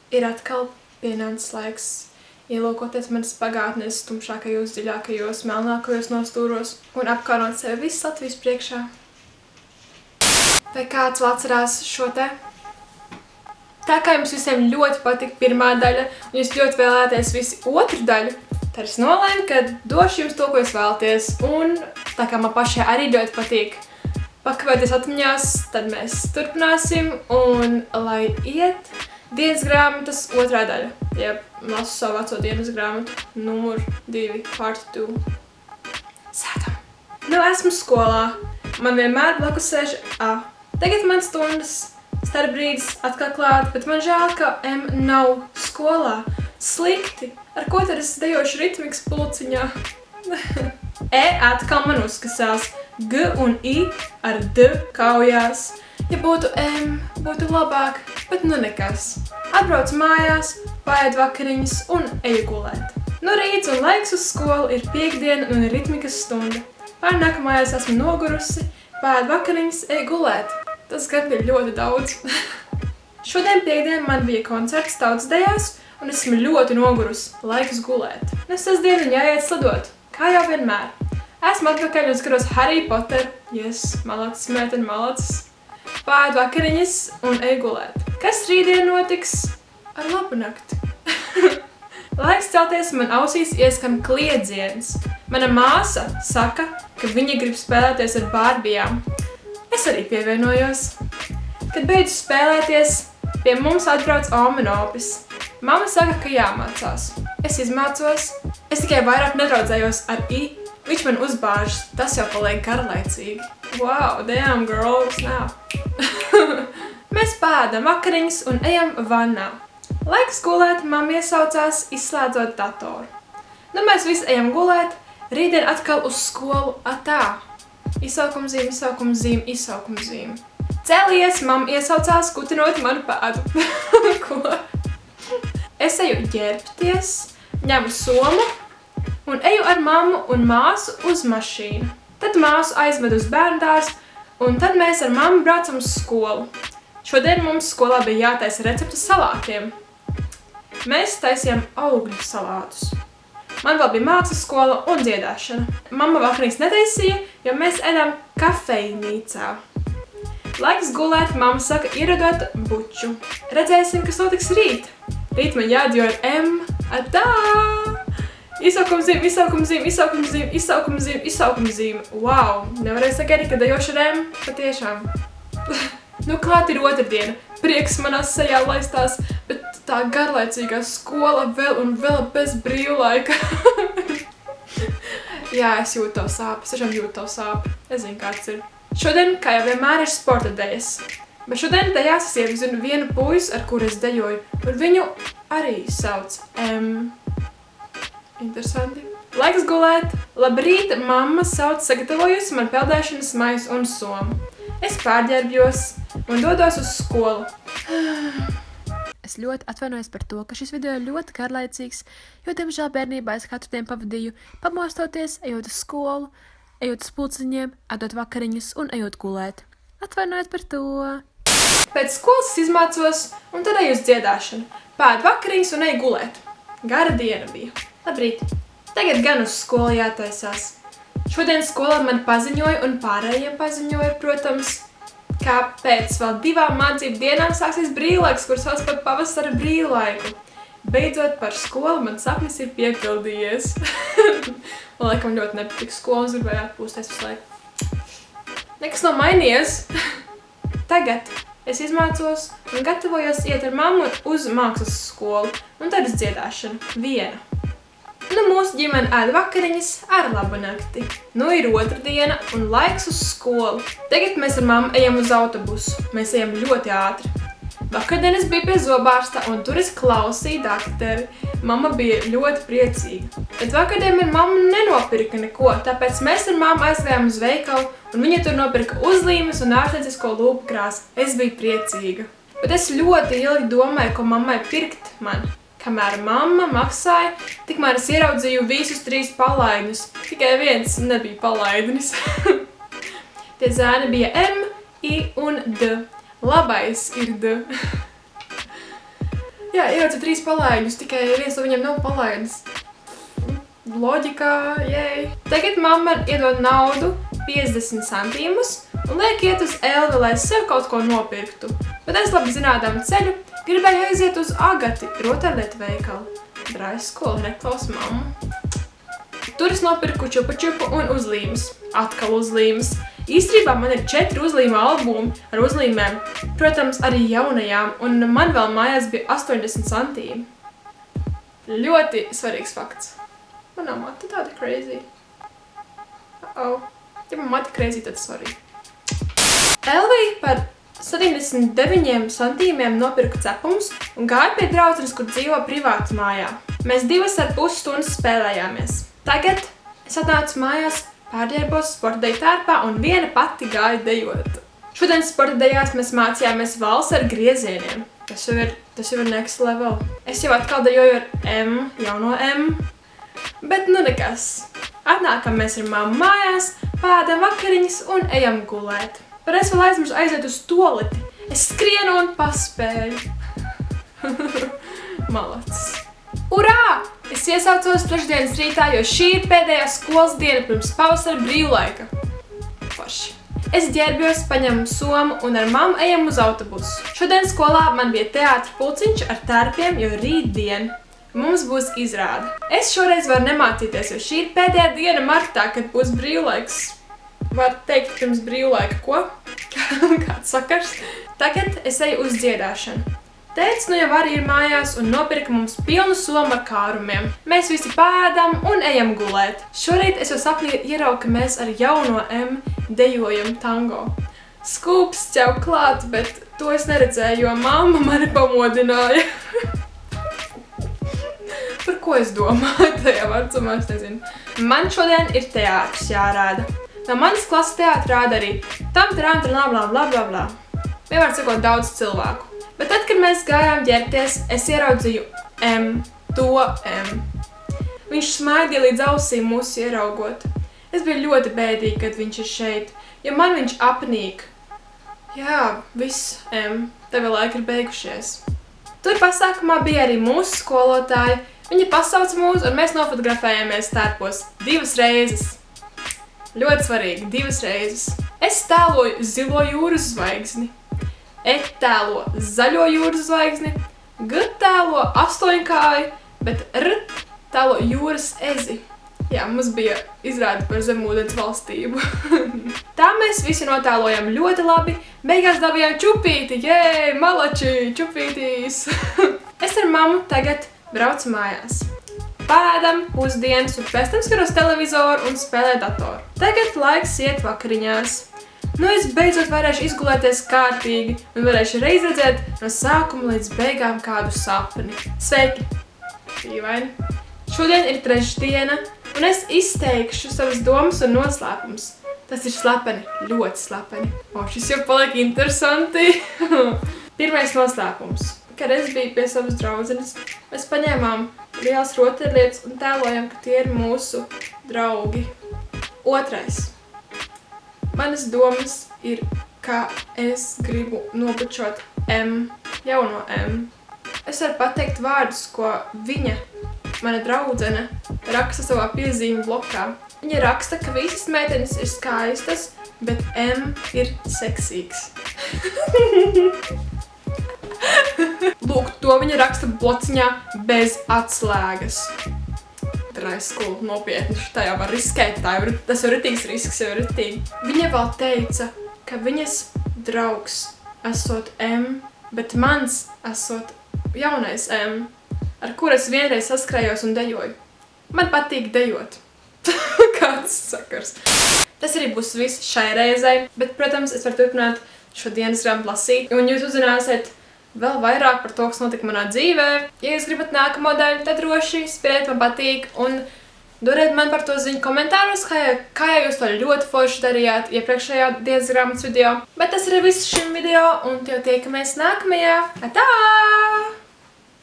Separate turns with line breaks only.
Ir atkal pienācis laiks ielūkoties manas pagātnes tumšākajos, dziļākajos, melnākajos nostūros un apkārot sevi visu Latvijas priekšā. Vai kāds vēl atcerās šo te? Tā kā jums visiem ļoti patika pirmā daļa un jūs ļoti vēlēties visi otru daļu, tad es nolēmu, ka došu jums to, ko jūs vēlaties. Un tā kā man pašai arī ļoti patīk pakavēties atmiņās, tad mēs turpināsim un lai iet dienas grāmatas otrā daļa. Jeb, lasu savu veco dienas grāmatu, numur 2, part 2. Sēdam! Nu, esmu skolā. Man vienmēr blakus sēž A. Tagad man stundas starpbrīdis atkal klāt, bet man žēl, ka M nav skolā. Slikti! Ar ko tad es dejošu ritmikas pulciņā? E atkal man uzkasās. G un I ar D kaujās. Ja būtu M, būtu labāk, bet nu nekas. Atbraucu mājās, paēdu vakariņas un eju gulēt. Nu rīts un laiks uz skolu ir piektdiena un ir ritmikas stunda. Pārnāku mājās esmu nogurusi, paēdu vakariņas, eju gulēt. Tas gan bija ļoti daudz. Šodien piektdien man bija koncerts tautas dejās un esmu ļoti nogurusi. Laiks gulēt. Un sestdienu jāiet slidot, kā jau vienmēr. Esmu atpakaļ un skatos Harry Potter. Yes, malacis, meitene, malacis. Pāēdu vakariņas un eju gulēt. Kas rītdien notiks? Ar labu nakti. Laiks celties, man ausīs ieskan kliedziens. Mana māsa saka, ka viņa grib spēlēties ar bārbijām. Es arī pievienojos. Kad beidzu spēlēties, pie mums atbrauc Oma un Opis. Mama saka, ka jāmācās. Es izmācos. Es tikai vairāk nedraudzējos ar I. Viņš man uzbāžas. Tas jau paliek garlaicīgi. Wow, damn girl, snap. Mēs pēdam vakariņas un ejam vannā. Laiks gulēt, mamma iesaucās, izslēdzot datoru. Nu mēs visi ejam gulēt, rītdien atkal uz skolu atā. Izsaukumzīme, izsaukumzīme, izsaukumzīme. Cēlies, mamma iesaucās, kutinot manu pēdu. Ko? Es eju ģērbties, ņemu somu un eju ar mammu un māsu uz mašīnu. Tad māsu aizved uz bērndārs, un tad mēs ar mammu braucam uz skolu. Šodien mums skolā bija jātaisa recepte salātiem. Mēs taisījām augļu salātus. Man vēl bija mākslas skola un dziedāšana. Mamma vakariņas netaisīja, jo mēs ēdām kafejnīcā. Laiks gulēt, mamma saka, ieradot buču. Redzēsim, kas notiks rīt. Rīt man jādzīvo ar M, ar tā! Izsaukumzīme, izsaukumzīme, izsaukumzīme, izsaukumzīme, izsaukumzīme. Wow, nevarēju sagaidīt, ka dejošu ar M, patiešām. Nu, klāt ir otrdiena. Prieks manā sejā laistās, bet tā garlaicīgā skola vēl un vēl bez brīvlaika. Jā, es jūtu to sāpi, es tiešām jūtu to sāpi. Es zinu, kāds ir. Šodien, kā jau vienmēr, ir sporta dejas. Bet šodien dejās es iepazinu vienu puisi, ar kuru es dejoju, un viņu arī sauc M. Interesanti. Laiks gulēt. Labrīt, mamma sauc sagatavojusi man peldēšanas maisu un somu. Es pārģērbjos un dodos uz skolu.
Es ļoti atvainojos par to, ka šis video ir ļoti garlaicīgs, jo, diemžēl, bērnībā es katru dienu pavadīju pamostoties, ejot uz skolu, ejot uz pulciņiem, ēdot vakariņas un ejot gulēt. Atvainojos par to!
Pēc skolas es izmācos un tad eju uz dziedāšanu. Pēdu vakariņas un eju gulēt. Gara diena bija. Labrīt! Tagad gan uz skolu jātaisās. Šodien skolā man paziņoja un pārējie paziņoja, protams, kā pēc vēl 2 mācību dienām sāksies brīvlaiks, kur sauc par pavasara brīvlaiku. Beidzot par skolu man sapnis ir piepildījies. Man laikam ļoti nepatīk skolas, gribēju atpūsties visu laiku. Nekas nav mainījies. Tagad es izmācos un gatavojos iet ar mammu uz mākslas skolu un tad uz dziedāšanu. Viena. Nu, mūsu ģimene ēd vakariņas ar labu nakti. Nu, ir otrdiena un laiks uz skolu. Tagad mēs ar mammu ejam uz autobusu. Mēs ejam ļoti ātri. Vakardien es biju pie zobārsta un tur es klausīju dakteri. Mamma bija ļoti priecīga. Bet vakardien man mamma nenopirka neko, tāpēc mēs ar mammu aizgājām uz veikalu un viņa tur nopirka uzlīmes un ārstniecisko lūpu krāsu. Es biju priecīga. Bet es ļoti ilgi domāju, ko mammai pirkt man. Kamēr mamma maksāja, tikmēr es ieraudzīju visus 3 palaidņus. Tikai viens nebija palaidnis. Tie zēni bija M, I un D. Labais ir D. Jā, ielicu 3 palaiņus, tikai viens no viņiem nav palaidis. Loģikā, jei. Tagad mamma iedod naudu 50 centīmus un liek iet uz Elvi, lai sev kaut ko nopirktu. Bet es labi zinādam ceļu, gribēju aiziet uz Agati, rotaļlietu veikalu. Drājas skola, neklaus mammu. Tur es nopirku čupa-čupu un uzlīmes. Atkal uzlīmes. Īstenībā man ir 4 uzlīma albumi ar uzlīmēm, protams, arī jaunajām, un man vēl mājās bija 80 centīmi. Ļoti svarīgs fakts. Manā mata tāda crazy. Ja man mata crazy, tad sorry. Elvī par 79 centīmiem nopirku cepumus un gāju pie draudzenes, kur dzīvo privāti mājā. Mēs 2,5 stundas spēlējāmies. Tagad es atnācu mājās, pārģērbos sporta deju tērpā un viena pati gāju dejot. Šodien sporta dejās mēs mācījāmies valsi ar griezieniem. Tas jau ir next level. Es jau atkal dejoju ar M, jauno M. Bet nu nekas. Atnākam mēs ar mammu mājās, pēdam vakariņas un ejam gulēt. Bet es vēl aizmirsu aiziet uz toleti. Es skrienu un paspēju. Malacis. Urā! Es iesaucos trešdienas rītā, jo šī ir pēdējā skolas diena pirms pavasara brīvlaika. Forši. Es ģērbjos, paņemu somu un ar mammu ejam uz autobusu. Šodien skolā man bija teātra pulciņš ar tērpiem, jo rītdien mums būs izrāde. Es šoreiz varu nemācīties, jo šī ir pēdējā diena martā, kad būs brīvlaiks. Var teikt pirms brīvlaika, ko? Kāds sakars? Tagad es eju uz dziedāšanu. Tētis nu jau arī ir mājās un nopirka mums pilnu somu ar kārumiem. Mēs visi pēdam un ejam gulēt. Šorīt es jau sapnī ieraugu, ka mēs ar jauno M dejojam tango. Skūps ķau klāt, bet to es neredzēju, jo mamma mani pamodināja. Par ko es domāju tajā vecumā, es nezinu. Man šodien ir teātris jārāda. No manas klases teātra rāda arī tam, bla. Vienmēr sakot daudz cilvēku. Bet tad, kad mēs gājām ģērbties, es ieraudzīju M, to M. Viņš smaidīja līdz ausīm mūs ieraugot. Es biju ļoti bēdīgi, kad viņš ir šeit, jo man viņš apnīk. Jā, viss M, tev laiki ir beigušies. Tur pasākumā bija arī mūsu skolotāji. Viņi pasauca mūs un mēs nofotografējāmies tērpos 2 reizes. Ļoti svarīgi, 2 reizes. Es tēloju zilo jūras zvaigzni. E tēlo zaļo jūras zvaigzni. G tēlo 8-kāju, bet R tēlo jūras ezi. Jā, mums bija izrāde par zemūdens valstību. Tā mēs visi notēlojam ļoti labi. Beigās dabījām čupīti. Jē, malači, čupītīs. Es ar mammu tagad braucu mājās. Pēdam pusdienas un pēc tam skatos televizoru un spēlē datoru. Tagad laiks iet vakariņās. Nu es beidzot varēšu izgulēties kārtīgi un varēšu reiz redzēt no sākuma līdz beigām kādu sapni. Sveiki! Dīvaini. Šodien ir trešdiena un es izteikšu savas domas un noslēpumus. Tas ir slepeni, ļoti slepeni. Šis jau paliek interesanti. Pirmais noslēpums. Kad es biju pie savas draudzenes, mēs paņēmām lielas rotaļlietas un tēlojam, ka tie ir mūsu draugi. Otrais. Manas domas ir, ka es gribu nobučot M, jauno M. Es varu pateikt vārdus, ko viņa, mana draudzene, raksta savā piezīmju blokā. Viņa raksta, ka visas meitenes ir skaistas, bet M ir seksīgs. Lūk, to viņa raksta blociņā bez atslēgas. Drājas skola nopietni, tajā var riskēt, tas jau ritīgs risks, jau ritīgi. Viņa vēl teica, ka viņas draugs esot M, bet mans esot jaunais M, ar kur es vienreiz saskrējos un dejoju. Man patīk dejot. Kāds sakars. Tas arī būs viss šai reizei, bet, protams, es varu turpināt šo dienas grāmatu lasīt, un jūs uzzināsiet vēl vairāk par to, kas notika manā dzīvē. Ja jūs gribat nākamo daļu, tad droši spēliet, man patīk, un dodiet man par to ziņu komentāros, kā jau jūs to ļoti forši darījāt iepriekšējā dienas grāmatas video. Bet tas arī viss šim video, un jau tiekamies nākamajā. Atā!